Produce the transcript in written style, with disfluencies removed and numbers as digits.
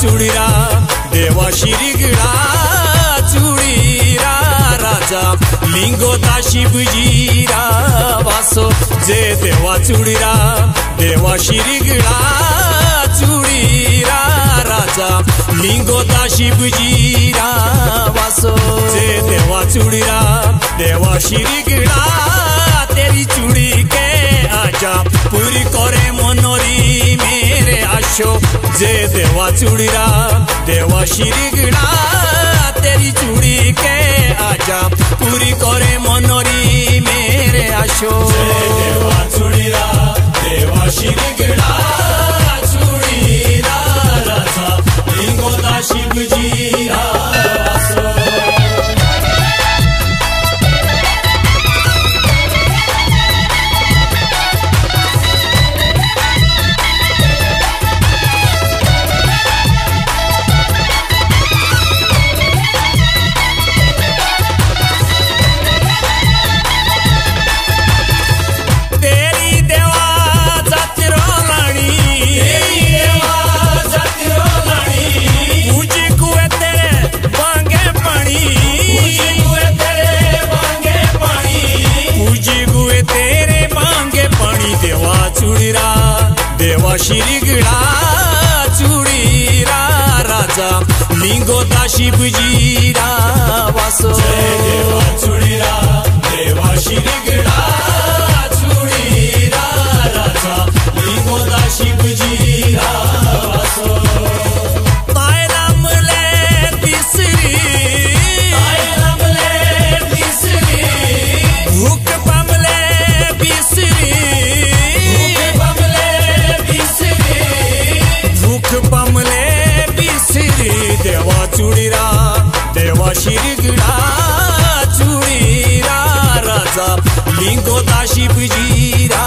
चुडीरा देवा शिरीगळा चुडीरा राजा लिंगोता शिवजीरा वासो जे देवा चुडीरा देवा शिरीगळा चुडीरा राजा लिंगोता शिवजीरा वासो जे देवा चुडीरा देवा शिरीगळा तेरी चूड़ी के आजा पूरी करे मनोरी मेरे आशो जे देवा चुडीरा देवा शिरीगळा तेरी चूड़ी के आजा पूरी करे मनोरी मेरे आशो देवा चुडीरा देवा शिरीगळा चुडीरा राजा लिंगोता शिवजीरा देवा शिरीगळा चुडीरा राजा लिंगोता शिवजीरा वासो देवा चुडीरा देवा शिरीगळा चुडीरा राजा लिंगोता शिवजीरा वासो देवा चुडीरा देवा शिरीगळा चुडीरा राजा लिंगोता शिवजीरा